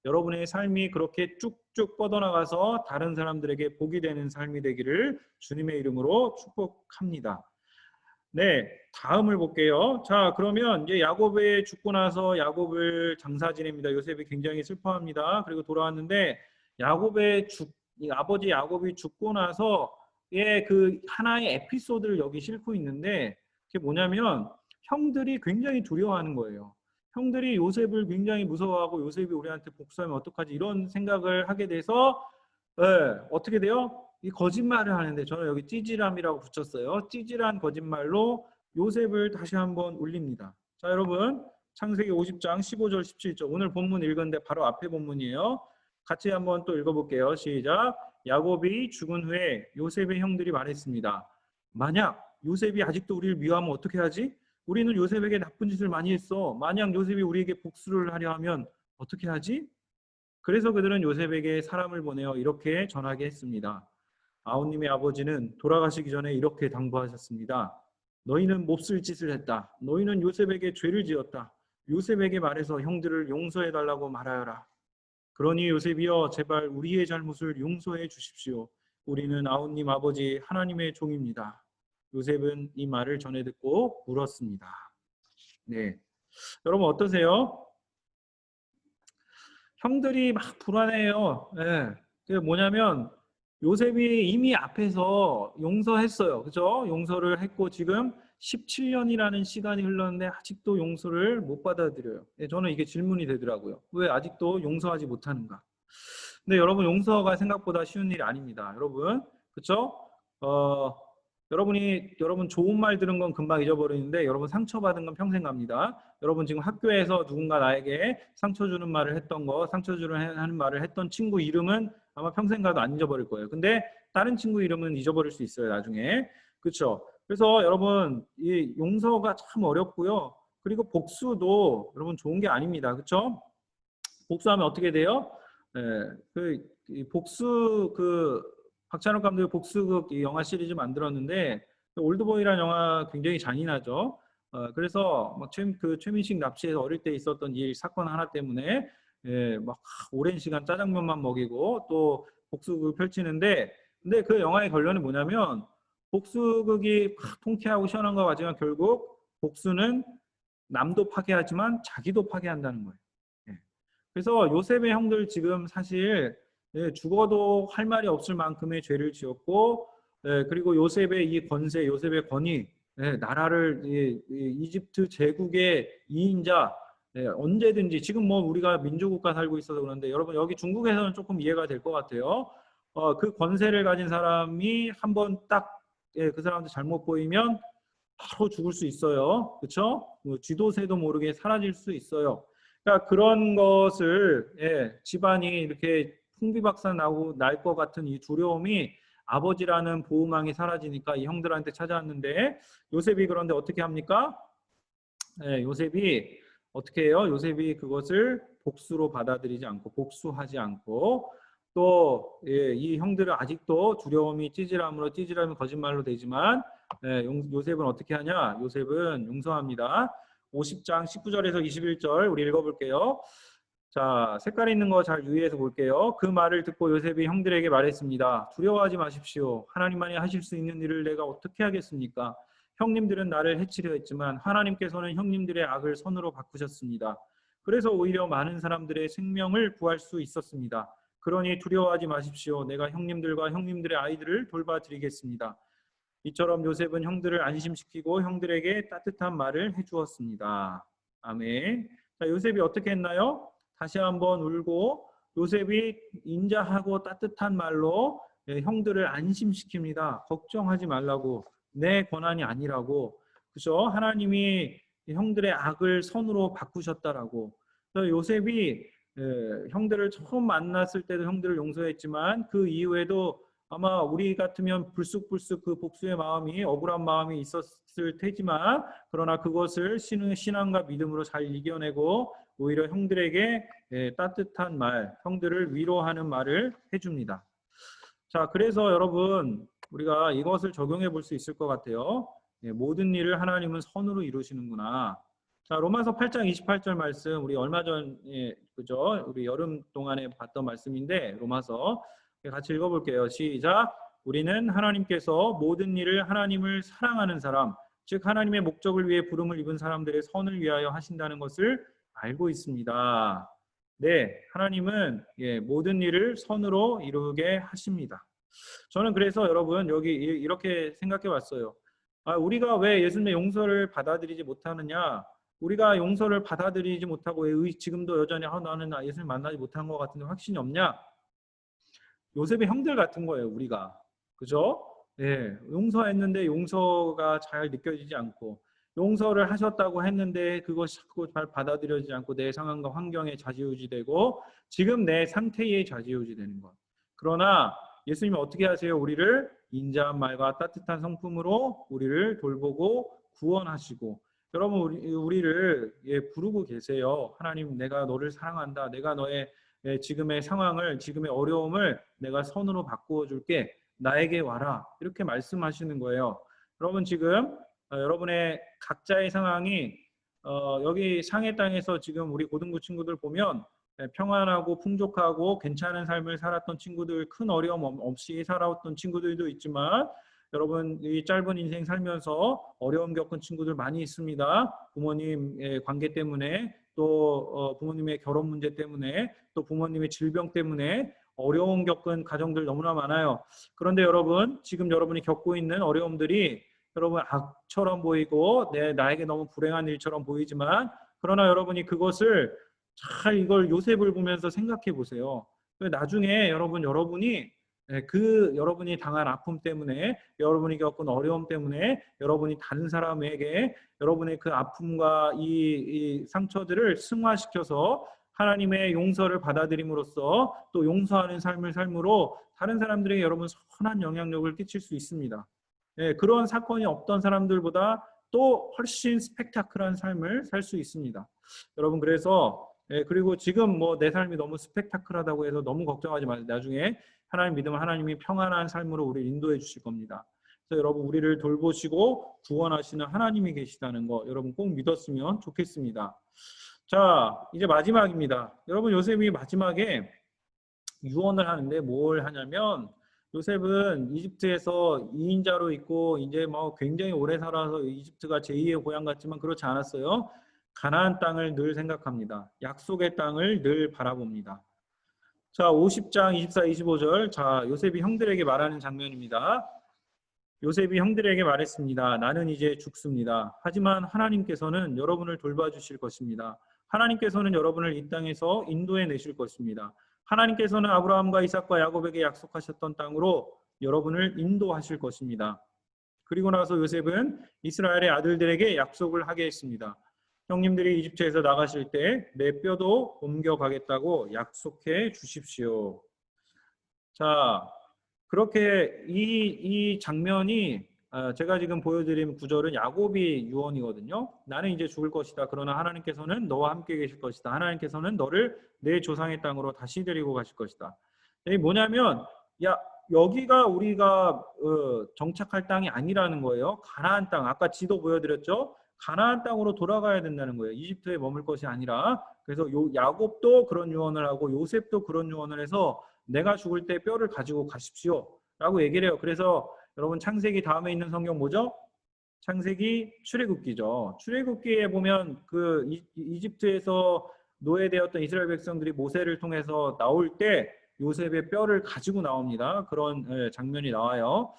여러분의 삶이 그렇게 쭉쭉 뻗어나가서 다른 사람들에게 복이 되는 삶이 되기를 주님의 이름으로 축복합니다. 네, 다음을 볼게요. 자, 그러면 이제 야곱이 죽고 나서 야곱을 장사 지냅니다. 요셉이 굉장히 슬퍼합니다. 그리고 돌아왔는데 야곱의 아버지 야곱이 죽고 나서의 그 하나의 에피소드를 여기 싣고 있는데 그게 뭐냐면 형들이 굉장히 두려워하는 거예요. 형들이 요셉을 굉장히 무서워하고 요셉이 우리한테 복수하면 어떡하지 이런 생각을 하게 돼서 어떻게 돼요? 이 거짓말을 하는데 저는 여기 찌질함이라고 붙였어요. 찌질한 거짓말로 요셉을 다시 한번 울립니다. 자, 여러분 창세기 50장 15절 17절 오늘 본문 읽었는데 바로 앞에 본문이에요. 같이 한번 또 읽어볼게요. 시작. 야곱이 죽은 후에 요셉의 형들이 말했습니다. 만약 요셉이 아직도 우리를 미워하면 어떻게 하지? 우리는 요셉에게 나쁜 짓을 많이 했어. 만약 요셉이 우리에게 복수를 하려 하면 어떻게 하지? 그래서 그들은 요셉에게 사람을 보내어 이렇게 전하게 했습니다. 아우님의 아버지는 돌아가시기 전에 이렇게 당부하셨습니다. 너희는 몹쓸 짓을 했다. 너희는 요셉에게 죄를 지었다. 요셉에게 말해서 형들을 용서해달라고 말하여라. 그러니 요셉이여 제발 우리의 잘못을 용서해 주십시오. 우리는 아우님 아버지 하나님의 종입니다. 요셉은 이 말을 전해 듣고 울었습니다. 네, 여러분 어떠세요? 형들이 막 불안해요. 그게 뭐냐면 요셉이 이미 앞에서 용서했어요. 그죠? 용서를 했고 지금 17년이라는 시간이 흘렀는데 아직도 용서를 못 받아들여요. 저는 이게 질문이 되더라고요. 왜 아직도 용서하지 못하는가? 근데 여러분 용서가 생각보다 쉬운 일이 아닙니다. 여러분, 그렇죠? 여러분 좋은 말 들은 건 금방 잊어버리는데 여러분 상처받은 건 평생 갑니다. 여러분 지금 학교에서 누군가 나에게 상처 주는 말을 했던 거, 상처 주는 하는 말을 했던 친구 이름은 아마 평생 가도 안 잊어버릴 거예요. 근데 다른 친구 이름은 잊어버릴 수 있어요, 나중에. 그렇죠? 그래서 여러분 이 용서가 참 어렵고요. 그리고 복수도 여러분 좋은 게 아닙니다. 그렇죠? 복수하면 어떻게 돼요? 박찬욱 감독이 복수극 영화 시리즈 만들었는데 올드보이라는 영화 굉장히 잔인하죠. 그래서 막 최민식 납치해서 어릴 때 있었던 일 사건 하나 때문에 막 오랜 시간 짜장면만 먹이고 또 복수극을 펼치는데 근데 그 영화의 결론이 뭐냐면 복수극이 통쾌하고 시원한 것 같지만 결국 복수는 남도 파괴하지만 자기도 파괴한다는 거예요. 그래서 요셉의 형들 지금 사실 죽어도 할 말이 없을 만큼의 죄를 지었고 그리고 요셉의 이 권세, 요셉의 권위, 나라를 이집트 제국의 2인자 언제든지 지금 뭐 우리가 민주국가 살고 있어서 그런데 여러분 여기 중국에서는 조금 이해가 될 것 같아요. 그 권세를 가진 사람이 한번 딱 그 사람한테 잘못 보이면 바로 죽을 수 있어요. 그렇죠? 쥐도 새도 모르게 사라질 수 있어요. 그러니까 그런 것을 집안이 이렇게 풍비박산 나고 날 것 같은 이 두려움이 아버지라는 보호망이 사라지니까 이 형들한테 찾아왔는데 요셉이 그런데 어떻게 합니까? 요셉이 어떻게 해요? 요셉이 그것을 복수로 받아들이지 않고 복수하지 않고 또 이 형들은 아직도 두려움이 찌질함이 거짓말로 되지만 요셉은 어떻게 하냐? 요셉은 용서합니다. 50장 19절에서 21절 우리 읽어볼게요. 자, 색깔 있는 거 잘 유의해서 볼게요. 그 말을 듣고 요셉이 형들에게 말했습니다. 두려워하지 마십시오. 하나님만이 하실 수 있는 일을 내가 어떻게 하겠습니까? 형님들은 나를 해치려 했지만 하나님께서는 형님들의 악을 선으로 바꾸셨습니다. 그래서 오히려 많은 사람들의 생명을 구할 수 있었습니다. 그러니 두려워하지 마십시오. 내가 형님들과 형님들의 아이들을 돌봐드리겠습니다. 이처럼 요셉은 형들을 안심시키고 형들에게 따뜻한 말을 해주었습니다. 아멘. 자, 요셉이 어떻게 했나요? 다시 한번 울고 요셉이 인자하고 따뜻한 말로 형들을 안심시킵니다. 걱정하지 말라고, 내 권한이 아니라고. 그죠? 하나님이 형들의 악을 선으로 바꾸셨다라고. 요셉이 형들을 처음 만났을 때도 형들을 용서했지만 그 이후에도 아마 우리 같으면 불쑥불쑥 그 복수의 마음이, 억울한 마음이 있었을 테지만, 그러나 그것을 신앙과 믿음으로 잘 이겨내고 오히려 형들에게 따뜻한 말, 형들을 위로하는 말을 해줍니다. 자, 그래서 여러분 우리가 이것을 적용해 볼 수 있을 것 같아요. 모든 일을 하나님은 선으로 이루시는구나. 자, 로마서 8장 28절 말씀, 우리 얼마 전에, 그죠? 우리 여름 동안에 봤던 말씀인데, 로마서 같이 읽어볼게요. 시작. 우리는 하나님께서 모든 일을 하나님을 사랑하는 사람, 즉 하나님의 목적을 위해 부름을 입은 사람들의 선을 위하여 하신다는 것을 알고 있습니다. 네, 하나님은 모든 일을 선으로 이루게 하십니다. 저는 그래서 여러분 여기 이렇게 생각해 봤어요. 우리가 왜 예수님의 용서를 받아들이지 못하느냐? 우리가 용서를 받아들이지 못하고 왜 지금도 여전히 나는 예수님 만나지 못한 것 같은데 확신이 없냐? 요셉의 형들 같은 거예요, 우리가. 그죠? 네, 용서했는데 용서가 잘 느껴지지 않고, 용서를 하셨다고 했는데 그것이 자꾸 잘 받아들여지지 않고 내 상황과 환경에 좌지우지되고 지금 내 상태에 좌지우지되는 것. 그러나 예수님은 어떻게 하세요? 우리를 인자한 말과 따뜻한 성품으로 우리를 돌보고 구원하시고, 여러분 우리를 부르고 계세요. 하나님, 내가 너를 사랑한다. 내가 너의 지금의 상황을, 지금의 어려움을 내가 선으로 바꾸어 줄게. 나에게 와라. 이렇게 말씀하시는 거예요. 여러분 지금 여러분의 각자의 상황이 여기 상해 땅에서 지금 우리 고등부 친구들 보면 평안하고 풍족하고 괜찮은 삶을 살았던 친구들, 큰 어려움 없이 살아왔던 친구들도 있지만, 여러분 이 짧은 인생 살면서 어려움 겪은 친구들 많이 있습니다. 부모님의 관계 때문에, 또 부모님의 결혼 문제 때문에, 또 부모님의 질병 때문에 어려움 겪은 가정들 너무나 많아요. 그런데 여러분, 지금 여러분이 겪고 있는 어려움들이 여러분 악처럼 보이고 나에게 너무 불행한 일처럼 보이지만, 그러나 여러분이 그것을 잘 이걸 요셉을 보면서 생각해 보세요. 나중에 여러분이 여러분이 당한 아픔 때문에, 여러분이 겪은 어려움 때문에, 여러분이 다른 사람에게 여러분의 그 아픔과 이 상처들을 승화시켜서 하나님의 용서를 받아들임으로써 또 용서하는 삶을 삶으로 다른 사람들에게 여러분 선한 영향력을 끼칠 수 있습니다. 그런 사건이 없던 사람들보다 또 훨씬 스펙타클한 삶을 살 수 있습니다. 여러분 그래서 그리고 지금 뭐 내 삶이 너무 스펙타클하다고 해서 너무 걱정하지 마세요. 나중에 하나님 믿으면 하나님이 평안한 삶으로 우리를 인도해 주실 겁니다. 그래서 여러분 우리를 돌보시고 구원하시는 하나님이 계시다는 거 여러분 꼭 믿었으면 좋겠습니다. 자, 이제 마지막입니다. 여러분 요셉이 마지막에 유언을 하는데 뭘 하냐면, 요셉은 이집트에서 2인자로 있고 이제 뭐 굉장히 오래 살아서 이집트가 제2의 고향 같지만 그렇지 않았어요. 가나안 땅을 늘 생각합니다. 약속의 땅을 늘 바라봅니다. 자, 50장 24, 25절. 자, 요셉이 형들에게 말하는 장면입니다. 요셉이 형들에게 말했습니다. 나는 이제 죽습니다. 하지만 하나님께서는 여러분을 돌봐주실 것입니다. 하나님께서는 여러분을 이 땅에서 인도해 내실 것입니다. 하나님께서는 아브라함과 이삭과 야곱에게 약속하셨던 땅으로 여러분을 인도하실 것입니다. 그리고 나서 요셉은 이스라엘의 아들들에게 약속을 하게 했습니다. 형님들이 이집트에서 나가실 때 내 뼈도 옮겨가겠다고 약속해 주십시오. 자, 그렇게 이 장면이 제가 지금 보여드린 구절은 야곱이 유언이거든요. 나는 이제 죽을 것이다. 그러나 하나님께서는 너와 함께 계실 것이다. 하나님께서는 너를 내 조상의 땅으로 다시 데리고 가실 것이다. 이게 뭐냐면 여기가 우리가 정착할 땅이 아니라는 거예요. 가나안 땅. 아까 지도 보여드렸죠. 가나안 땅으로 돌아가야 된다는 거예요. 이집트에 머물 것이 아니라. 그래서 야곱도 그런 유언을 하고 요셉도 그런 유언을 해서 내가 죽을 때 뼈를 가지고 가십시오 라고 얘기를 해요. 그래서 여러분 창세기 다음에 있는 성경 뭐죠? 창세기 출애굽기죠. 출애굽기에 보면 그 이집트에서 노예되었던 이스라엘 백성들이 모세를 통해서 나올 때 요셉의 뼈를 가지고 나옵니다. 그런 장면이 나와요.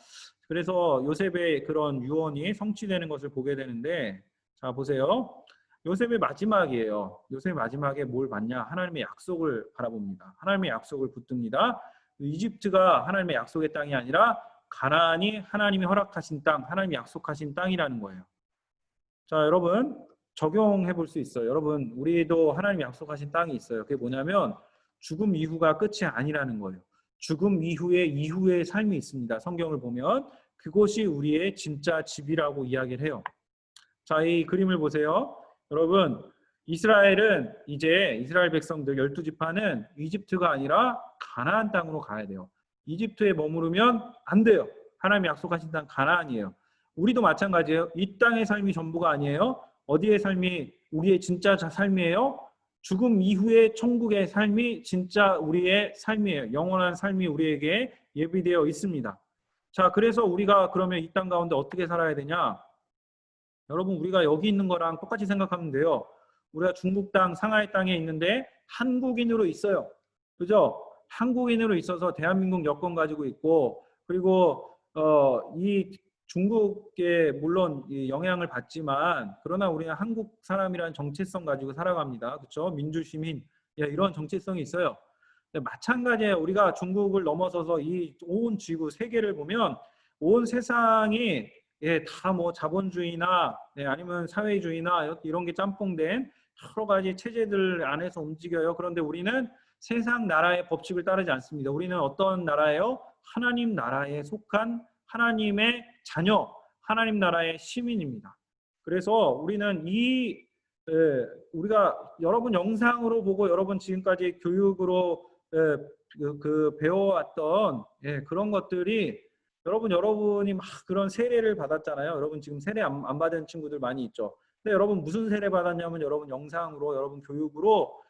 그래서 요셉의 그런 유언이 성취되는 것을 보게 되는데, 자 보세요. 요셉의 마지막이에요. 요셉의 마지막에 뭘 받냐? 하나님의 약속을 바라봅니다. 하나님의 약속을 붙듭니다. 이집트가 하나님의 약속의 땅이 아니라 가나안이 하나님이 허락하신 땅, 하나님이 약속하신 땅이라는 거예요. 자, 여러분 적용해 볼 수 있어요. 여러분, 우리도 하나님이 약속하신 땅이 있어요. 그게 뭐냐면 죽음 이후가 끝이 아니라는 거예요. 죽음 이후의 삶이 있습니다. 성경을 보면 그곳이 우리의 진짜 집이라고 이야기를 해요. 자, 이 그림을 보세요. 여러분, 이스라엘은 이제 이스라엘 백성들 12지파는 이집트가 아니라 가나안 땅으로 가야 돼요. 이집트에 머무르면 안 돼요. 하나님이 약속하신 땅 가나안이에요. 우리도 마찬가지예요. 이 땅의 삶이 전부가 아니에요. 어디의 삶이 우리의 진짜 삶이에요? 죽음 이후의 천국의 삶이 진짜 우리의 삶이에요. 영원한 삶이 우리에게 예비되어 있습니다. 자, 그래서 우리가 그러면 이 땅 가운데 어떻게 살아야 되냐? 여러분, 우리가 여기 있는 거랑 똑같이 생각하면 돼요. 우리가 중국 땅, 상하이 땅에 있는데 한국인으로 있어요. 그죠? 한국인으로 있어서 대한민국 여권 가지고 있고, 그리고 이 중국에 물론 영향을 받지만, 그러나 우리는 한국 사람이라는 정체성 가지고 살아갑니다. 그렇죠? 민주시민, 이런 정체성이 있어요. 마찬가지예요. 우리가 중국을 넘어서서 이 온 지구 세계를 보면 온 세상이 다 뭐 자본주의나 아니면 사회주의나 이런 게 짬뽕된 여러 가지 체제들 안에서 움직여요. 그런데 우리는 세상 나라의 법칙을 따르지 않습니다. 우리는 어떤 나라예요? 하나님 나라에 속한 하나님의 자녀, 하나님 나라의 시민입니다. 그래서 우리는 우리가 여러분 영상으로 보고 여러분 지금까지 교육으로 배워왔던 그런 것들이 여러분이 막 그런 세례를 받았잖아요. 여러분 지금 세례 안 받은 친구들 많이 있죠. 근데 여러분 무슨 세례 받았냐면 여러분 영상으로, 여러분 교육으로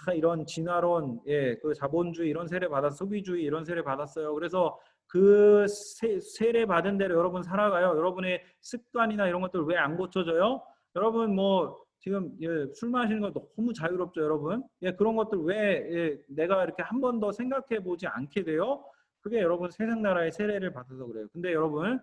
다 이런 진화론, 그 자본주의 이런 세례 소비주의 이런 세례 받았어요. 그래서 그 세례 받은 대로 여러분 살아가요. 여러분의 습관이나 이런 것들 왜 안 고쳐져요? 여러분 뭐 지금 술 마시는 거 너무 자유롭죠, 여러분. 그런 것들 왜 내가 이렇게 한 번 더 생각해 보지 않게 돼요? 그게 여러분 세상 나라의 세례를 받아서 그래요. 근데 여러분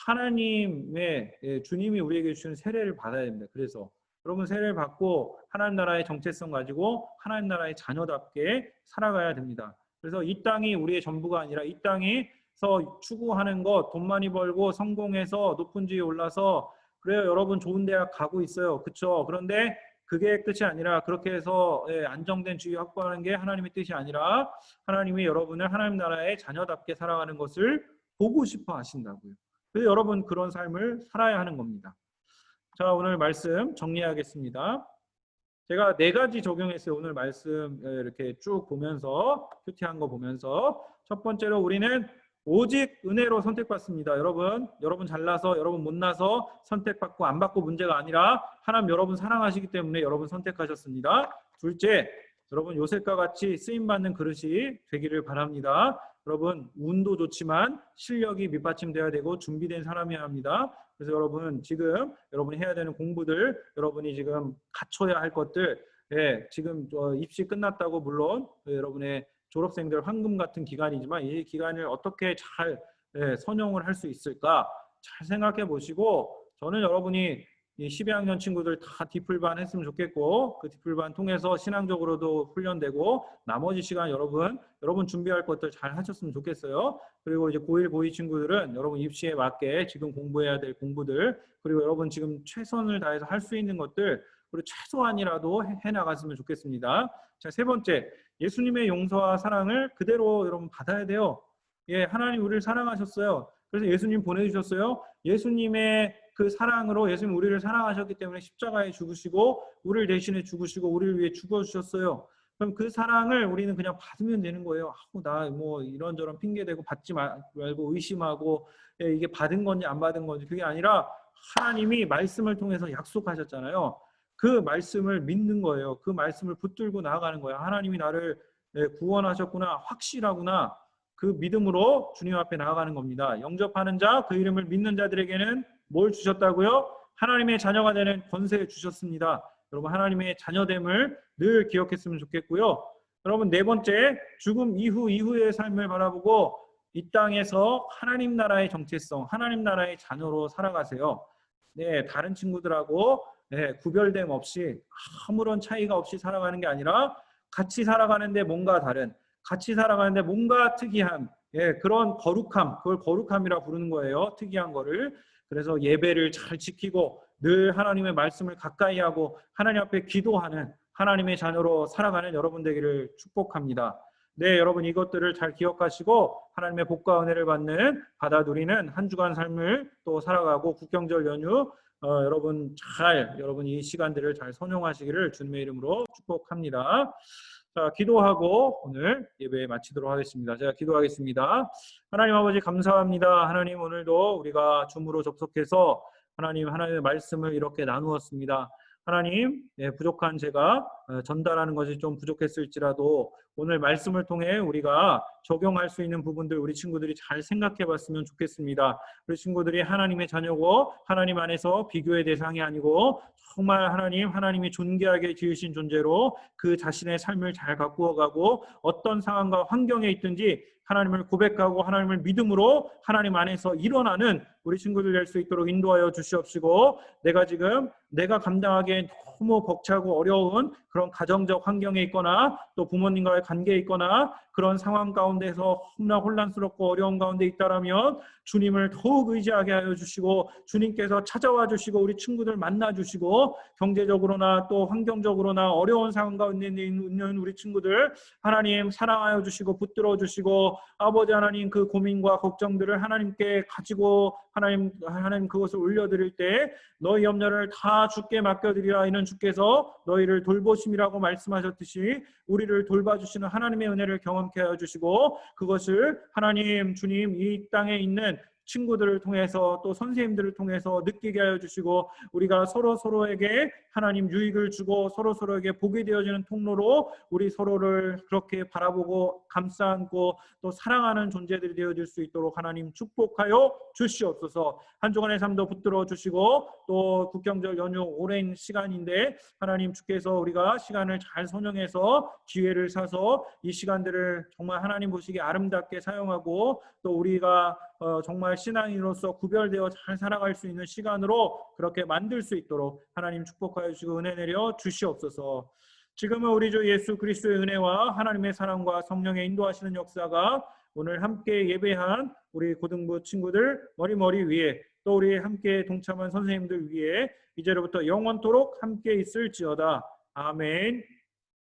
하나님의 주님이 우리에게 주시는 세례를 받아야 됩니다. 그래서 여러분 세례를 받고 하나님 나라의 정체성 가지고 하나님 나라의 자녀답게 살아가야 됩니다. 그래서 이 땅이 우리의 전부가 아니라 이 땅에서 추구하는 것, 돈 많이 벌고 성공해서 높은 지위에 올라서 그래요. 여러분 좋은 대학 가고 있어요. 그렇죠? 그런데 그게 끝이 아니라 그렇게 해서 안정된 지위 확보하는 게 하나님의 뜻이 아니라 하나님이 여러분을 하나님 나라의 자녀답게 살아가는 것을 보고 싶어 하신다고요. 그래서 여러분 그런 삶을 살아야 하는 겁니다. 자, 오늘 말씀 정리하겠습니다. 제가 4가지 적용했어요. 오늘 말씀 이렇게 쭉 보면서 큐티한 거 보면서 첫 번째로 우리는 오직 은혜로 선택받습니다. 여러분 잘나서 여러분 못나서 선택받고 안 받고 문제가 아니라 하나님 여러분 사랑하시기 때문에 여러분 선택하셨습니다. 둘째, 여러분 요셉과 같이 쓰임받는 그릇이 되기를 바랍니다. 여러분 운도 좋지만 실력이 밑받침돼야 되고 준비된 사람이어야 합니다. 그래서 여러분 지금 여러분이 해야 되는 공부들, 여러분이 지금 갖춰야 할 것들, 지금 입시 끝났다고 물론 여러분의 졸업생들 황금 같은 기간이지만 이 기간을 어떻게 잘 선용을 할 수 있을까 잘 생각해 보시고, 저는 여러분이 이 12학년 친구들 다 디플반 했으면 좋겠고, 그 디플반 통해서 신앙적으로도 훈련되고 나머지 시간 여러분 준비할 것들 잘 하셨으면 좋겠어요. 그리고 이제 고1, 고2 친구들은 여러분 입시에 맞게 지금 공부해야 될 공부들, 그리고 여러분 지금 최선을 다해서 할 수 있는 것들, 그리고 최소한이라도 해 나갔으면 좋겠습니다. 자, 세 번째, 예수님의 용서와 사랑을 그대로 여러분 받아야 돼요. 하나님 우리를 사랑하셨어요. 그래서 예수님 보내주셨어요. 예수님의 그 사랑으로 예수님 우리를 사랑하셨기 때문에 십자가에 죽으시고 우리를 대신해 죽으시고 우리를 위해 죽어주셨어요. 그럼 그 사랑을 우리는 그냥 받으면 되는 거예요. 나 뭐 이런저런 핑계대고 받지 말고 의심하고 이게 받은 건지 안 받은 건지, 그게 아니라 하나님이 말씀을 통해서 약속하셨잖아요. 그 말씀을 믿는 거예요. 그 말씀을 붙들고 나아가는 거예요. 하나님이 나를 구원하셨구나, 확실하구나, 그 믿음으로 주님 앞에 나아가는 겁니다. 영접하는 자, 그 이름을 믿는 자들에게는 뭘 주셨다고요? 하나님의 자녀가 되는 권세 주셨습니다. 여러분 하나님의 자녀됨을 늘 기억했으면 좋겠고요. 여러분 네 번째, 죽음 이후의 삶을 바라보고 이 땅에서 하나님 나라의 정체성, 하나님 나라의 자녀로 살아가세요. 네, 다른 친구들하고 네, 구별됨 없이 아무런 차이가 없이 살아가는 게 아니라 같이 살아가는데 뭔가 다른, 같이 살아가는데 뭔가 특이한 예, 그런 거룩함, 그걸 거룩함이라 부르는 거예요. 특이한 거를. 그래서 예배를 잘 지키고 늘 하나님의 말씀을 가까이 하고 하나님 앞에 기도하는 하나님의 자녀로 살아가는 여러분 되기를 축복합니다. 네, 여러분 이것들을 잘 기억하시고 하나님의 복과 은혜를 받아 누리는 한 주간 삶을 또 살아가고 국경절 연휴 여러분 이 시간들을 잘 선용하시기를 주님의 이름으로 축복합니다. 자, 기도하고 오늘 예배 마치도록 하겠습니다. 제가 기도하겠습니다. 하나님 아버지 감사합니다. 하나님 오늘도 우리가 줌으로 접속해서 하나님의 말씀을 이렇게 나누었습니다. 하나님, 부족한 제가 전달하는 것이 좀 부족했을지라도 오늘 말씀을 통해 우리가 적용할 수 있는 부분들 우리 친구들이 잘 생각해 봤으면 좋겠습니다. 우리 친구들이 하나님의 자녀고 하나님 안에서 비교의 대상이 아니고 정말 하나님이 존귀하게 지으신 존재로 그 자신의 삶을 잘 가꾸어가고 어떤 상황과 환경에 있든지 하나님을 고백하고 하나님을 믿음으로 하나님 안에서 일어나는 우리 친구들 될 수 있도록 인도하여 주시옵시고 내가 감당하기엔 너무 벅차고 어려운 그런 가정적 환경에 있거나 또 부모님과의 관계에 있거나 그런 상황 가운데서 너무나 혼란스럽고 어려운 가운데 있다라면 주님을 더욱 의지하게 하여 주시고 주님께서 찾아와 주시고 우리 친구들 만나 주시고 경제적으로나 또 환경적으로나 어려운 상황 가운데 있는 우리 친구들 하나님 사랑하여 주시고 붙들어 주시고 아버지 하나님 그 고민과 걱정들을 하나님께 가지고 하나님 그것을 올려드릴 때 너희 염려를 다 주께 맡겨드리라. 이는 주께서 너희를 돌보심이라고 말씀하셨듯이 우리를 돌봐주시는 하나님의 은혜를 경험케 하여 주시고 그것을 하나님 주님 이 땅에 있는 친구들을 통해서 또 선생님들을 통해서 느끼게 하여 주시고 우리가 서로에게 하나님 유익을 주고 서로에게 복이 되어지는 통로로 우리 서로를 그렇게 바라보고 감싸 안고 또 사랑하는 존재들이 되어질 수 있도록 하나님 축복하여 주시옵소서. 한 주간의 삶도 붙들어 주시고 또 국경절 연휴 오랜 시간인데 하나님 주께서 우리가 시간을 잘 선용해서 기회를 사서 이 시간들을 정말 하나님 보시기에 아름답게 사용하고 또 우리가 정말 신앙인으로서 구별되어 잘 살아갈 수 있는 시간으로 그렇게 만들 수 있도록 하나님 축복하여 주시고 은혜 내려 주시옵소서. 지금은 우리 주 예수 그리스도의 은혜와 하나님의 사랑과 성령의 인도하시는 역사가 오늘 함께 예배한 우리 고등부 친구들 머리 위에 또 우리 함께 동참한 선생님들 위에 이제로부터 영원토록 함께 있을지어다. 아멘.